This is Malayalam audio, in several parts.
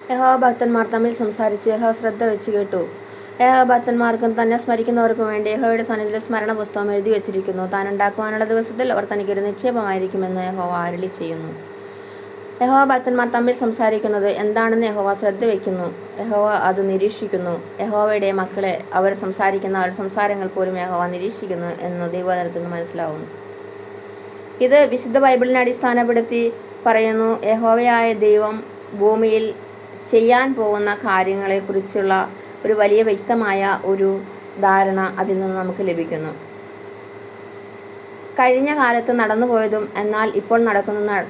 ഭക്തന്മാർ തമ്മിൽ സംസാരിച്ച് യഹോവ ശ്രദ്ധ വെച്ച് കേട്ടു. ഭക്തന്മാർക്കും തന്നെ സ്മരിക്കുന്നവർക്കും വേണ്ടി യഹോവയുടെ സന്നിധിയിൽ സ്മരണ പുസ്തകം എഴുതി വെച്ചിരിക്കുന്നു. താൻ ഉണ്ടാക്കുവാനുള്ള ദിവസത്തിൽ അവർ തനിക്കൊരു നിക്ഷേപമായിരിക്കുമെന്ന് യഹോവ അരുളി ചെയ്യുന്നു. ഭക്തന്മാർ തമ്മിൽ സംസാരിക്കുന്നത് എന്താണെന്ന് യഹോവ ശ്രദ്ധ വയ്ക്കുന്നു. യഹോവ അത് നിരീക്ഷിക്കുന്നു. യഹോവയുടെ മക്കളെ അവർ സംസാരിക്കുന്ന അവരുടെ സംസാരങ്ങൾ പോലും യഹോവ നിരീക്ഷിക്കുന്നു എന്ന് ദൈവവചനത്തിൽ നിന്ന് മനസ്സിലാവുന്നു. ഇത് വിശുദ്ധ ബൈബിളിനെ അടിസ്ഥാനപ്പെടുത്തി പറയുന്നു. യഹോവയായ ദൈവം ഭൂമിയിൽ ചെയ്യാൻ പോകുന്ന കാര്യങ്ങളെക്കുറിച്ചുള്ള ഒരു വലിയ വ്യക്തമായ ഒരു ധാരണ അതിൽ നിന്ന് നമുക്ക് ലഭിക്കുന്നു. കഴിഞ്ഞ കാലത്ത് നടന്നുപോയതും എന്നാൽ ഇപ്പോൾ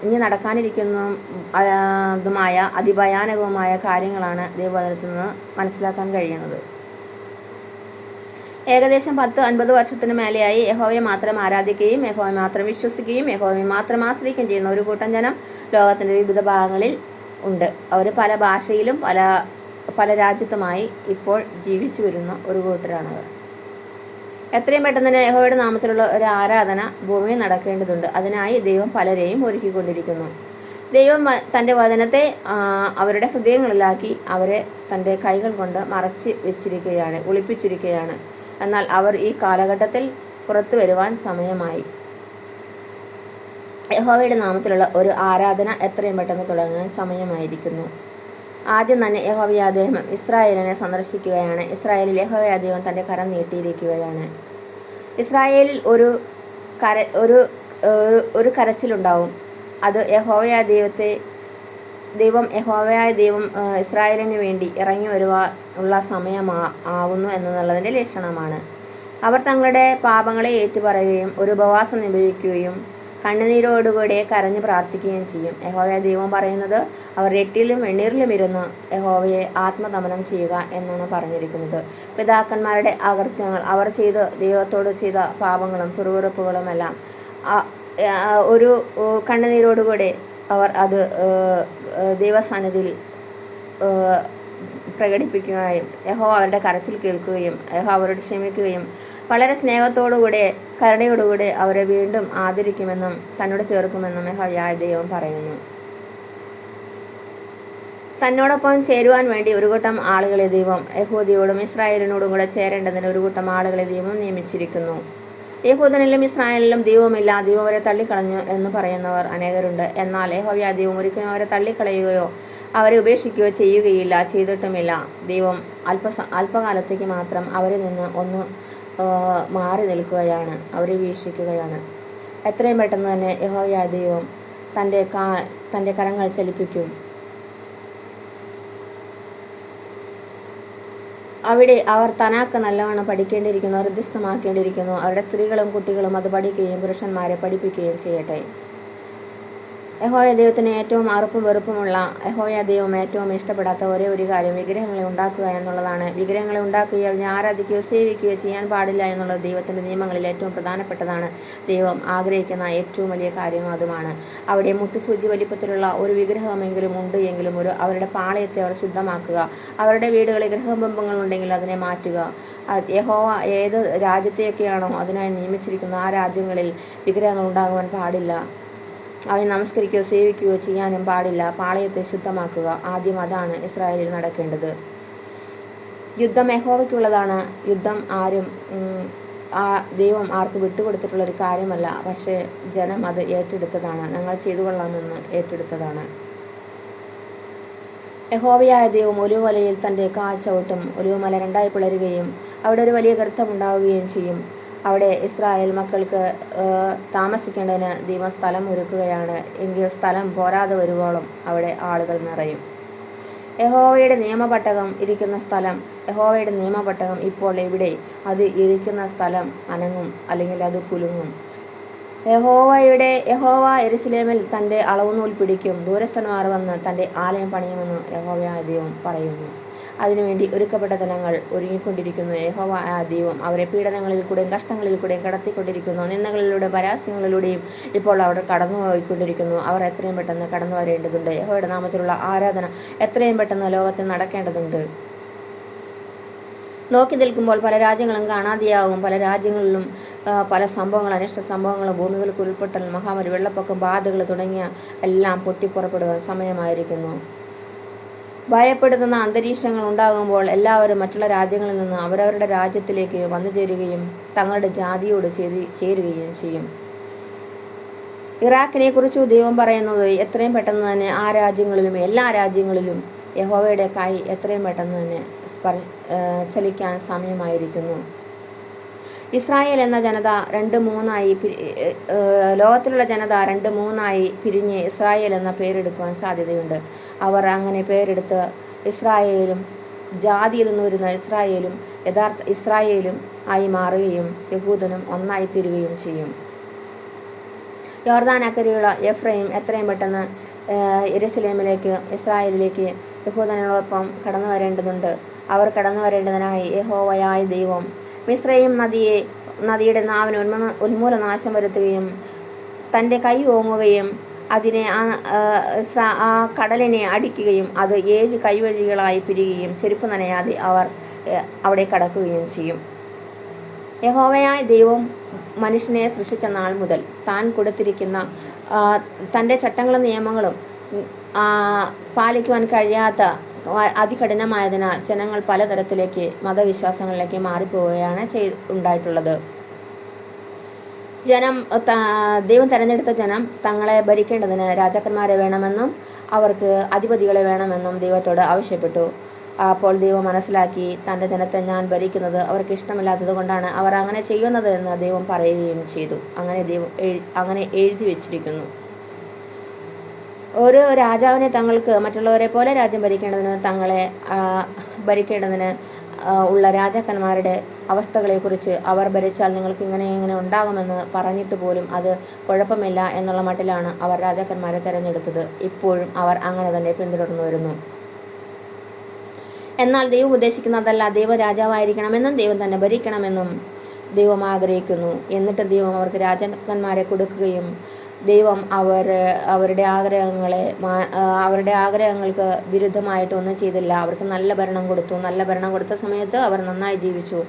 ഇനി നടക്കാനിരിക്കുന്നതുമായ അതിഭയാനകവുമായ കാര്യങ്ങളാണ് ദൈവവചനത്തിൽ നിന്ന് മനസ്സിലാക്കാൻ കഴിയുന്നത്. ഏകദേശം 10-50 വർഷത്തിന് മേലെയായി യഹോവയെ മാത്രം ആരാധിക്കുകയും യഹോവയെ മാത്രം വിശ്വസിക്കുകയും യഹോവയെ മാത്രം ആശ്രയിക്കുകയും ചെയ്യുന്ന ഒരു കൂട്ടം ജനം ലോകത്തിൻ്റെ വിവിധ ഭാഗങ്ങളിൽ ഉണ്ട്. അവർ പല ഭാഷയിലും പല രാജ്യത്തുമായി ഇപ്പോൾ ജീവിച്ചു വരുന്ന ഒരു കൂട്ടരാണവർ. എത്രയും പെട്ടെന്ന് തന്നെ യഹോവയുടെ നാമത്തിലുള്ള ഒരു ആരാധന ഭൂമിയിൽ നടക്കേണ്ടതുണ്ട്. അതിനായി ദൈവം പലരെയും ഒരുക്കിക്കൊണ്ടിരിക്കുന്നു. ദൈവം തൻ്റെ വചനത്തെ അവരുടെ ഹൃദയങ്ങളിലാക്കി അവരെ തൻ്റെ കൈകൾ കൊണ്ട് മറച്ച് വെച്ചിരിക്കുകയാണ്, ഒളിപ്പിച്ചിരിക്കുകയാണ്. എന്നാൽ അവർ ഈ കാലഘട്ടത്തിൽ പുറത്തു വരുവാൻ സമയമായി. യഹോവയുടെ നാമത്തിലുള്ള ഒരു ആരാധന എത്രയും പെട്ടെന്ന് തുടങ്ങാൻ സമയമായിരിക്കുന്നു. ആദ്യം തന്നെ യഹോവയായ ദൈവം ഇസ്രായേലിനെ സന്ദർശിക്കുകയാണ്. ഇസ്രായേലിൽ യഹോവയായ ദൈവം തൻ്റെ കരം നീട്ടിയിരിക്കുകയാണ്. ഇസ്രായേലിൽ ഒരു കരച്ചിലുണ്ടാവും. അത് യഹോവയായ ദൈവം ഇസ്രായേലിന് വേണ്ടി ഇറങ്ങി വരുവാനുള്ള സമയമാവുന്നു എന്നുള്ളതിൻ്റെ ലക്ഷണമാണ്. അവർ തങ്ങളുടെ പാപങ്ങളെ ഏറ്റുപറയുകയും ഒരു ഉപവാസം നിയോഗിക്കുകയും കണ്ണുനീരോടുകൂടെ കരഞ്ഞു പ്രാർത്ഥിക്കുകയും ചെയ്യും. യഹോവയായ ദൈവം പറയുന്നത് അവർ എട്ടിലും വെണ്ണീറിലും ഇരുന്ന് യഹോവയെ ആത്മദമനം ചെയ്യുക എന്നാണ് പറഞ്ഞിരിക്കുന്നത്. പിതാക്കന്മാരുടെ അകൃത്യങ്ങൾ, അവർ ദൈവത്തോട് ചെയ്ത പാപങ്ങളും പിറുപിറുപ്പുകളുമെല്ലാം ഒരു കണ്ണുനീരോടുകൂടെ അവർ അത് ദൈവസന്നിധിയിൽ പ്രകടിപ്പിക്കുകയും യഹോവ അവരുടെ കരച്ചിൽ കേൾക്കുകയും യഹോവ അവരോട് ക്ഷമിക്കുകയും വളരെ സ്നേഹത്തോടുകൂടെ കരുണയോടുകൂടെ അവരെ വീണ്ടും ആദരിക്കുമെന്നും തന്നോട് ചേർക്കുമെന്നും യഹോവയായ ദൈവം പറയുന്നു. തന്നോടൊപ്പം ചേരുവാൻ വേണ്ടി ഒരു കൂട്ടം ആളുകളെ ദൈവം യഹൂദയോടും ഇസ്രായേലിനോടും കൂടെ ചേരേണ്ടതിന് ഒരു കൂട്ടം ആളുകളെ ദൈവം നിയമിച്ചിരിക്കുന്നു. യഹൂദനിലും ഇസ്രായേലിലും ദൈവമില്ല, ദൈവം അവരെ തള്ളിക്കളഞ്ഞു എന്ന് പറയുന്നവർ അനേകരുണ്ട്. എന്നാൽ യഹോവയായ ദൈവം ഒരിക്കലും അവരെ തള്ളിക്കളയുകയോ അവരെ ഉപേക്ഷിക്കുകയോ ചെയ്യുകയില്ല, ചെയ്തിട്ടുമില്ല. ദൈവം അല്പകാലത്തേക്ക് മാത്രം അവരിൽ നിന്ന് ഒന്ന് മാറി നിൽക്കുകയാണ്, അവരെ വീക്ഷിക്കുകയാണ്. എത്രയും പെട്ടെന്ന് തന്നെ യഹോവയായ ദൈവം തൻ്റെ കരങ്ങൾ ചലിപ്പിക്കും. അവിടെ അവർ തനാക്ക് നല്ലവണ്ണം പഠിക്കേണ്ടിയിരിക്കുന്നു, ഹൃദയസ്ഥമാക്കേണ്ടിയിരിക്കുന്നു. അവരുടെ സ്ത്രീകളും കുട്ടികളും അത് പഠിക്കുകയും പുരുഷന്മാരെ പഠിപ്പിക്കുകയും ചെയ്യട്ടെ. യഹോവയായ ദൈവത്തിന് ഏറ്റവും അറുപ്പും വെറുപ്പുമുള്ള, യഹോവയായ ദൈവം ഏറ്റവും ഇഷ്ടപ്പെടാത്ത ഒരേ ഒരു കാര്യം വിഗ്രഹങ്ങളെ ഉണ്ടാക്കുക എന്നുള്ളതാണ്. വിഗ്രഹങ്ങളെ ഉണ്ടാക്കുകയോ അതിനെ ആരാധിക്കുകയോ സേവിക്കുകയോ ചെയ്യാൻ പാടില്ല എന്നുള്ളത് ദൈവത്തിൻ്റെ നിയമങ്ങളിൽ ഏറ്റവും പ്രധാനപ്പെട്ടതാണ്. ദൈവം ആഗ്രഹിക്കുന്ന ഏറ്റവും വലിയ കാര്യം അതുമാണ്. അവിടെ മുട്ടുസൂചി വലിപ്പത്തിലുള്ള ഒരു വിഗ്രഹമെങ്കിലും ഉണ്ട് എങ്കിലും അവരുടെ പാളയത്തെ അവർ ശുദ്ധമാക്കുക. അവരുടെ വീടുകളിൽ ഗ്രഹബിംബങ്ങൾ ഉണ്ടെങ്കിൽ അതിനെ മാറ്റുക. യഹോവ ഏത് രാജ്യത്തെയൊക്കെയാണോ അതിനായി നിയമിച്ചിരിക്കുന്ന ആ രാജ്യങ്ങളിൽ വിഗ്രഹങ്ങൾ ഉണ്ടാകുവാൻ പാടില്ല. അവയെ നമസ്കരിക്കുകയോ സേവിക്കുകയോ ചെയ്യാനും പാടില്ല. പാളയത്തെ ശുദ്ധമാക്കുക. ആദ്യം അതാണ് ഇസ്രായേലിൽ നടക്കേണ്ടത്. യുദ്ധം യഹോവയ്ക്കുള്ളതാണ്. യുദ്ധം ദൈവം ആർക്ക് വിട്ടുകൊടുത്തിട്ടുള്ളൊരു കാര്യമല്ല. പക്ഷേ ജനം അത് ഏറ്റെടുത്തതാണ്. ഞങ്ങൾ ചെയ്തു കൊള്ളാമെന്ന് ഏറ്റെടുത്തതാണ്. യഹോവയായ ദൈവം ഒലിവുമലയിൽ തൻ്റെ കാൽ ചവിട്ടും. ഒലിവുമല രണ്ടായി പിളരുകയും അവിടെ ഒരു വലിയ ഗർത്തമുണ്ടാവുകയും ചെയ്യും. അവിടെ ഇസ്രായേൽ മക്കൾക്ക് താമസിക്കേണ്ടതിന് ദൈവം സ്ഥലം ഒരുക്കുകയാണ്. എങ്കിൽ സ്ഥലം പോരാതെ വരുവോളം അവിടെ ആളുകൾ നിറയും. യഹോവയുടെ നിയമപെട്ടകം ഇരിക്കുന്ന സ്ഥലം, യഹോവയുടെ നിയമപെട്ടകം ഇപ്പോൾ എവിടെ? അത് ഇരിക്കുന്ന സ്ഥലം അനങ്ങും, അല്ലെങ്കിൽ അത് കുലുങ്ങും. യഹോവ യെരൂശലേമിൽ തൻ്റെ അളവുനൂൽ പിടിക്കും. ദൂരസ്ഥന്മാർ വന്ന് തൻ്റെ ആലയം പണിയുമെന്ന് യഹോവയായ ദൈവം പറയുന്നു. അതിനുവേണ്ടി ഒരുക്കപ്പെട്ട ജനങ്ങൾ ഒരുങ്ങിക്കൊണ്ടിരിക്കുന്നു. യഹോവയായ ദൈവം അവരെ പീഡനങ്ങളിൽ കൂടെയും കഷ്ടങ്ങളിൽ കൂടെയും കടത്തിക്കൊണ്ടിരിക്കുന്നു. നിന്ദകളിലൂടെയും പരാസ്യങ്ങളിലൂടെയും ഇപ്പോൾ അവർ കടന്നുപോയിക്കൊണ്ടിരിക്കുന്നു. അവർ എത്രയും പെട്ടെന്ന് കടന്നു വരേണ്ടതുണ്ട്. യഹോവയുടെ നാമത്തിലുള്ള ആരാധന എത്രയും പെട്ടെന്ന് ലോകത്തിൽ നടക്കേണ്ടതുണ്ട്. നോക്കി നിൽക്കുമ്പോൾ പല രാജ്യങ്ങളും കാണാതെയാവും. പല രാജ്യങ്ങളിലും പല സംഭവങ്ങൾ, അനിഷ്ട സംഭവങ്ങൾ, ഭൂമികൾക്ക് ഉരുൾപൊട്ടൽ, മഹാമാരി, വെള്ളപ്പൊക്കം, ബാധകൾ തുടങ്ങിയ എല്ലാം പൊട്ടിപ്പുറപ്പെടുവാൻ സമയമായിരിക്കുന്നു. ഭയപ്പെടുത്തുന്ന അന്തരീക്ഷങ്ങൾ ഉണ്ടാകുമ്പോൾ എല്ലാവരും മറ്റുള്ള രാജ്യങ്ങളിൽ നിന്ന് അവരവരുടെ രാജ്യത്തിലേക്ക് വന്നു ചേരുകയും തങ്ങളുടെ ജാതിയോട് ചേരുകയും ചെയ്യും. ഇറാഖിനെ കുറിച്ച് ദൈവം പറയുന്നത് എത്രയും പെട്ടെന്ന് തന്നെ ആ രാജ്യങ്ങളിലും എല്ലാ രാജ്യങ്ങളിലും യഹോവയുടെ കൈ എത്രയും പെട്ടെന്ന് തന്നെ ചലിക്കാൻ സമയമായിരിക്കുന്നു. ഇസ്രായേൽ എന്ന ജനത ലോകത്തിലുള്ള ജനത 2-3 പിരിഞ്ഞ് ഇസ്രായേൽ എന്ന പേരെടുക്കുവാൻ സാധ്യതയുണ്ട്. അവർ അങ്ങനെ പേരെടുത്ത് ഇസ്രായേലും ജാതിയിൽ നിന്ന് വരുന്ന ഇസ്രായേലും യഥാർത്ഥ ഇസ്രായേലും ആയി മാറുകയും യഹൂദനും ഒന്നായി തീരുകയും ചെയ്യും. യോർദാൻ അക്കരെയുള്ള എഫ്രൈം എത്രയും പെട്ടെന്ന് യെരുശലേമിലേക്ക് ഇസ്രായേലിലേക്ക് യഹൂദനോടൊപ്പം കടന്നു വരേണ്ടതുണ്ട്. അവർ കടന്നു വരേണ്ടതിനായി യഹോവയായ ദൈവം മിസ്രയീം നദിയുടെ നാവിന് ഉന്മൂലനാശം വരുത്തുകയും തൻ്റെ കൈ ഓങ്ങുകയും അതിനെ ആ കടലിനെ അടിക്കുകയും അത് 7 കൈവഴികളായി പിരിയുകയും ചെരുപ്പ് നനയാതെ അവർ അവിടെ കടക്കുകയും ചെയ്യും. യഹോവയായ ദൈവം മനുഷ്യനെ സൃഷ്ടിച്ച നാൾ മുതൽ താൻ കൊടുത്തിരിക്കുന്ന തൻ്റെ ചട്ടങ്ങളും നിയമങ്ങളും പാലിക്കുവാൻ കഴിയാത്ത അതികഠിനമായതിനാൽ ജനങ്ങൾ പലതരത്തിലേക്ക് മതവിശ്വാസങ്ങളിലേക്ക് മാറിപ്പോവുകയാണ് ഉണ്ടായിട്ടുള്ളത്. ദൈവം തെരഞ്ഞെടുത്ത ജനം തങ്ങളെ ഭരിക്കേണ്ടതിന് രാജാക്കന്മാരെ വേണമെന്നും അവർക്ക് അധിപതികളെ വേണമെന്നും ദൈവത്തോട് ആവശ്യപ്പെട്ടു. അപ്പോൾ ദൈവം മനസ്സിലാക്കി തൻ്റെ ജനത്തെ ഞാൻ ഭരിക്കുന്നത് അവർക്ക് ഇഷ്ടമില്ലാത്തത് കൊണ്ടാണ് അവർ അങ്ങനെ ചെയ്യുന്നത് എന്ന് ദൈവം പറയുകയും ചെയ്തു. അങ്ങനെ എഴുതി വച്ചിരിക്കുന്നു. ഓരോ രാജാവിനെ തങ്ങൾക്ക് മറ്റുള്ളവരെ പോലെ രാജ്യം ഭരിക്കേണ്ടതിന് ഉള്ള രാജാക്കന്മാരുടെ അവസ്ഥകളെക്കുറിച്ച് അവർ ഭരിച്ചാൽ നിങ്ങൾക്ക് ഇങ്ങനെ ഉണ്ടാകുമെന്ന് പറഞ്ഞിട്ട് പോലും അത് കുഴപ്പമില്ല എന്നുള്ള മട്ടിലാണ് അവർ രാജാക്കന്മാരെ തിരഞ്ഞെടുത്തത്. ഇപ്പോഴും അവർ അങ്ങനെ തന്നെ പിന്തുടർന്നു വരുന്നു. എന്നാൽ ദൈവം ഉദ്ദേശിക്കുന്നതല്ല. ദൈവം രാജാവായിരിക്കണമെന്നും ദൈവം തന്നെ ഭരിക്കണമെന്നും ദൈവം ആഗ്രഹിക്കുന്നു. എന്നിട്ട് ദൈവം അവർക്ക് രാജാക്കന്മാരെ കൊടുക്കുകയും ദൈവം അവരുടെ ആഗ്രഹങ്ങൾക്ക് വിരുദ്ധമായിട്ടൊന്നും ചെയ്തില്ല. അവർക്ക് നല്ല ഭരണം കൊടുത്തു. നല്ല ഭരണം കൊടുത്ത സമയത്ത് അവർ നന്നായി ജീവിച്ചു.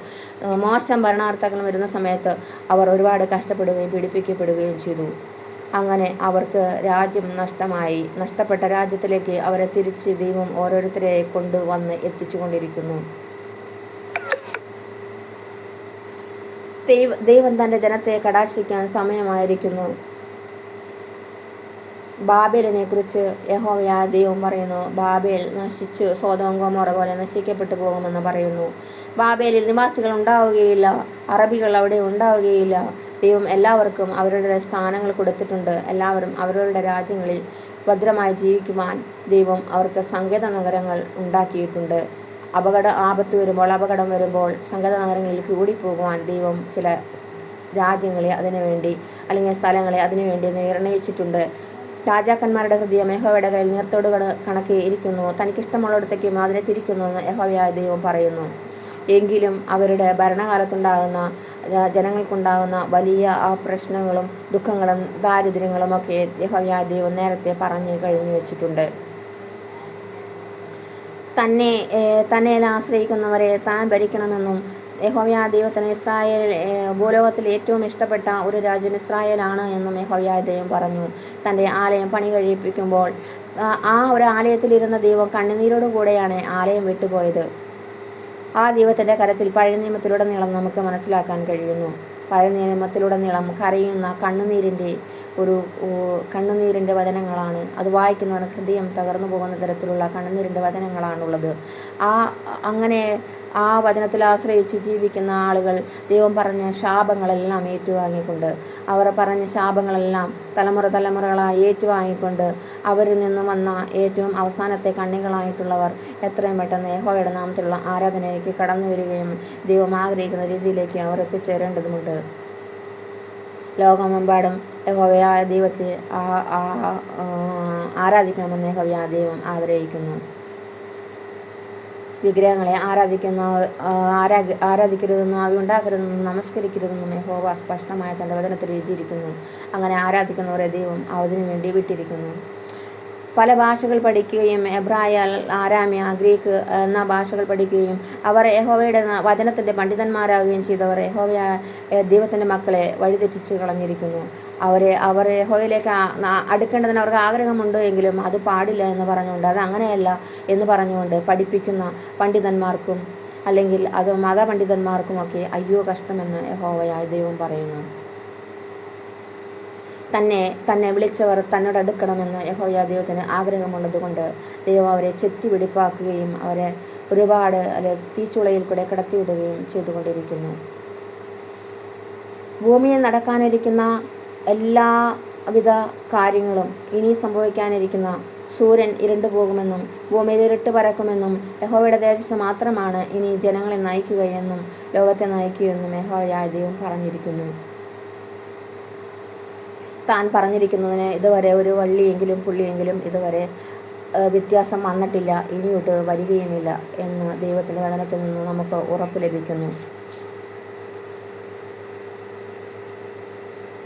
മോശം ഭരണകർത്താക്കൾ വരുന്ന സമയത്ത് അവർ ഒരുപാട് കഷ്ടപ്പെടുകയും പീഡിപ്പിക്കപ്പെടുകയും ചെയ്തു. അങ്ങനെ അവർക്ക് രാജ്യം നഷ്ടമായി. നഷ്ടപ്പെട്ട രാജ്യത്തിലേക്ക് അവരെ തിരിച്ച് ദൈവം ഓരോരുത്തരെ കൊണ്ടുവന്ന് എത്തിച്ചുകൊണ്ടിരിക്കുന്നു. ദൈവം തൻ്റെ ജനത്തെ കടാക്ഷിക്കാൻ സമയമായിരിക്കുന്നു. ബാബേലിനെ കുറിച്ച് യഹോവയായ ദൈവം പറയുന്നു, ബാബേൽ നശിച്ചു സോദോം ഗൊമോറ പോലെ നശിക്കപ്പെട്ടു പോകുമെന്ന് പറയുന്നു. ബാബേലിൽ നിവാസികൾ ഉണ്ടാവുകയില്ല, അറബികൾ അവിടെ ഉണ്ടാവുകയില്ല. ദൈവം എല്ലാവർക്കും അവരുടെ സ്ഥാനങ്ങൾ കൊടുത്തിട്ടുണ്ട്. എല്ലാവരും അവരവരുടെ രാജ്യങ്ങളിൽ ഭദ്രമായി ജീവിക്കുവാൻ ദൈവം അവർക്ക് സങ്കേത നഗരങ്ങൾ ഉണ്ടാക്കിയിട്ടുണ്ട്. അപകടം വരുമ്പോൾ സങ്കേത നഗരങ്ങളിലേക്ക് ഓടിപ്പോകുവാൻ ദൈവം ചില രാജ്യങ്ങളെ അതിനുവേണ്ടി അല്ലെങ്കിൽ സ്ഥലങ്ങളെ അതിനുവേണ്ടി നിർണയിച്ചിട്ടുണ്ട്. രാജാക്കന്മാരുടെ ഹൃദയം യഹോവയുടെ കയ്യിൽ നീർത്തോട് കണക്കെ ഇരിക്കുന്നു, തനിക്കിഷ്ടമുള്ളിടത്തേക്കും അതിനെ തിരിക്കുന്നു എന്ന് യഹോവയായ ദൈവം പറയുന്നു. എങ്കിലും അവരുടെ ഭരണകാലത്തുണ്ടാകുന്ന ജനങ്ങൾക്കുണ്ടാകുന്ന വലിയ പ്രശ്നങ്ങളും ദുഃഖങ്ങളും ദാരിദ്ര്യങ്ങളുമൊക്കെ യഹോവയായ ദൈവം നേരത്തെ പറഞ്ഞു കഴിഞ്ഞു വെച്ചിട്ടുണ്ട്. തന്നെ ആശ്രയിക്കുന്നവരെ താൻ ഭരിക്കണമെന്നും യഹോവയായ ദൈവത്തിന് ഭൂലോകത്തിൽ ഏറ്റവും ഇഷ്ടപ്പെട്ട ഒരു രാജ്യം ഇസ്രായേലാണ് എന്നും യഹോവയായ ദൈവം പറഞ്ഞു. തൻ്റെ ആലയം പണി കഴിപ്പിക്കുമ്പോൾ ആ ഒരു ആലയത്തിലിരുന്ന ദൈവം കണ്ണുനീരോടുകൂടെയാണ് ആലയം വിട്ടുപോയത്. ആ ദൈവത്തിൻ്റെ കരച്ചിൽ പഴയ നിയമത്തിലുടനീളം നമുക്ക് മനസ്സിലാക്കാൻ കഴിയുന്നു. പഴയ നിയമത്തിലുടനീളം കരയുന്ന കണ്ണുനീരിൻ്റെ വചനങ്ങളാണ്. അത് വായിക്കുന്നവന് ഹൃദയം തകർന്നു പോകുന്ന തരത്തിലുള്ള കണ്ണുനീരിൻ്റെ വചനങ്ങളാണുള്ളത്. അങ്ങനെ ആ വചനത്തിൽ ആശ്രയിച്ച് ജീവിക്കുന്ന ആളുകൾ ദൈവം പറഞ്ഞ ശാപങ്ങളെല്ലാം ഏറ്റുവാങ്ങിക്കൊണ്ട് അവർ പറഞ്ഞ ശാപങ്ങളെല്ലാം തലമുറകളായി ഏറ്റുവാങ്ങിക്കൊണ്ട് അവരിൽ നിന്നും വന്ന ഏറ്റവും അവസാനത്തെ കണ്ണികളായിട്ടുള്ളവർ എത്രയും പെട്ടെന്ന് യഹോവയുടെ നാമത്തിലുള്ള ആരാധനയിലേക്ക് കടന്നു വരികയും ദൈവം ആഗ്രഹിക്കുന്ന രീതിയിലേക്ക് അവർ എത്തിച്ചേരേണ്ടതുണ്ട്. ലോകമെമ്പാടും യഹോവയായ ദൈവത്തെ ആരാധിക്കണമെന്ന് യഹോവയായ ദൈവം ആഗ്രഹിക്കുന്നു. വിഗ്രഹങ്ങളെ ആരാധിക്കരുതെന്നും അവയുണ്ടാക്കരുതെന്നും നമസ്കരിക്കരുതെന്നും യഹോവ സ്പഷ്ടമായ തൻ്റെ വചനത്തിൽ എഴുതിയിരിക്കുന്നു. അങ്ങനെ ആരാധിക്കുന്നവരെ ദൈവം അതിനു വേണ്ടി വിട്ടിരിക്കുന്നു. പല ഭാഷകൾ പഠിക്കുകയും എബ്രായ, ആരാമ്യ, ഗ്രീക്ക് എന്ന ഭാഷകൾ പഠിക്കുകയും അവർ യഹോവയുടെ വചനത്തിൻ്റെ പണ്ഡിതന്മാരാകുകയും ചെയ്തവർ യഹോവയായ ദൈവത്തിൻ്റെ മക്കളെ വഴിതെറ്റിച്ച് കളഞ്ഞിരിക്കുന്നു. അവർ യഹോവയിലേക്ക് അടുക്കേണ്ടതിന് അവർക്ക് ആഗ്രഹമുണ്ട് എങ്കിലും അത് പാടില്ല എന്ന് പറഞ്ഞുകൊണ്ട്, അത് അങ്ങനെയല്ല എന്ന് പറഞ്ഞുകൊണ്ട് പഠിപ്പിക്കുന്ന പണ്ഡിതന്മാർക്കും അല്ലെങ്കിൽ അത് മതപണ്ഡിതന്മാർക്കുമൊക്കെ അയ്യോ കഷ്ടമെന്ന് യഹോവയായ ദൈവം പറയുന്നു. തന്നെ വിളിച്ചവർ തന്നോട് അടുക്കണമെന്ന് യഹോവയായ ദൈവത്തിന് ആഗ്രഹമുള്ളതുകൊണ്ട് ദൈവം അവരെ ചെത്തി വെടിപ്പാക്കുകയും അവരെ ഒരുപാട് തീച്ചുളയിൽ കൂടെ കടത്തിവിടുകയും ചെയ്തുകൊണ്ടിരിക്കുന്നു. ഭൂമിയിൽ നടക്കാനിരിക്കുന്ന എല്ലാവിധ കാര്യങ്ങളും, ഇനി സംഭവിക്കാനിരിക്കുന്ന സൂര്യൻ ഇരുണ്ടു പോകുമെന്നും ഭൂമിയിൽ ഇരുട്ട് പരക്കുമെന്നും യഹോവയുടെ തേജസ്സ് മാത്രമാണ് ഇനി ജനങ്ങളെ നയിക്കുകയെന്നും ലോകത്തെ നയിക്കുകയെന്നും യഹോവയായ ദൈവം പറഞ്ഞിരിക്കുന്നു. താൻ പറഞ്ഞിരിക്കുന്നതിന് ഇതുവരെ ഒരു വള്ളിയെങ്കിലും പുള്ളിയെങ്കിലും ഇതുവരെ വ്യത്യാസം വന്നിട്ടില്ല, ഇനിയോട്ട് വരികയുമില്ല എന്ന് ദൈവത്തിൻ്റെ വചനത്തിൽ നിന്ന് നമുക്ക് ഉറപ്പ് ലഭിക്കുന്നു.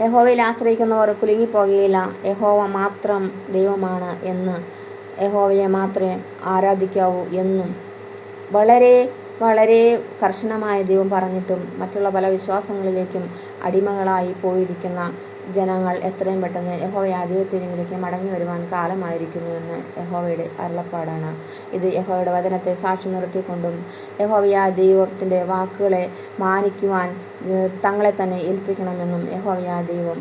യഹോവയിൽ ആശ്രയിക്കുന്നവർ കുലുങ്ങിപ്പോകുകയില്ല. യഹോവ മാത്രം ദൈവമാണ് എന്ന്, യഹോവയെ മാത്രമേ ആരാധിക്കാവൂ എന്നും വളരെ വളരെ കർശനമായ ദൈവം പറഞ്ഞിട്ടും മറ്റുള്ള പല വിശ്വാസങ്ങളിലേക്കും അടിമകളായി പോയിരിക്കുന്ന ജനങ്ങൾ എത്രയും പെട്ടെന്ന് യഹോവയായ ദൈവത്തിലേക്ക് മടങ്ങി വരുവാൻ കാലമായിരിക്കുന്നുവെന്ന് യഹോവയുടെ അരുളപ്പാടാണ്. ഇത് യഹോവയുടെ വചനത്തെ സാക്ഷി നിർത്തിക്കൊണ്ടും യഹോവയായ ദൈവത്തിൻ്റെ വാക്കുകളെ മാനിക്കുവാൻ തങ്ങളെ തന്നെ ഏൽപ്പിക്കണമെന്നും യഹോവയായ ദൈവം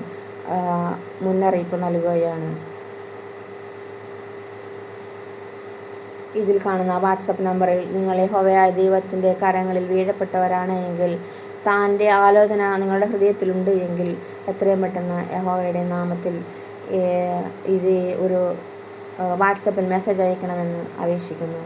മുന്നറിയിപ്പ് നൽകുകയാണ്. ഇതിൽ കാണുന്ന വാട്സപ്പ് നമ്പറിൽ നിങ്ങൾ യഹോവയായ ദൈവത്തിൻ്റെ കരങ്ങളിൽ വീഴപ്പെട്ടവരാണ് എങ്കിൽ, താൻ്റെ ആലോചന നിങ്ങളുടെ ഹൃദയത്തിലുണ്ട് എങ്കിൽ എത്രയും പെട്ടെന്ന് യഹോവയുടെ നാമത്തിൽ ഇത് ഒരു വാട്സപ്പിൽ മെസ്സേജ് അയക്കണമെന്ന് അപേക്ഷിക്കുന്നു.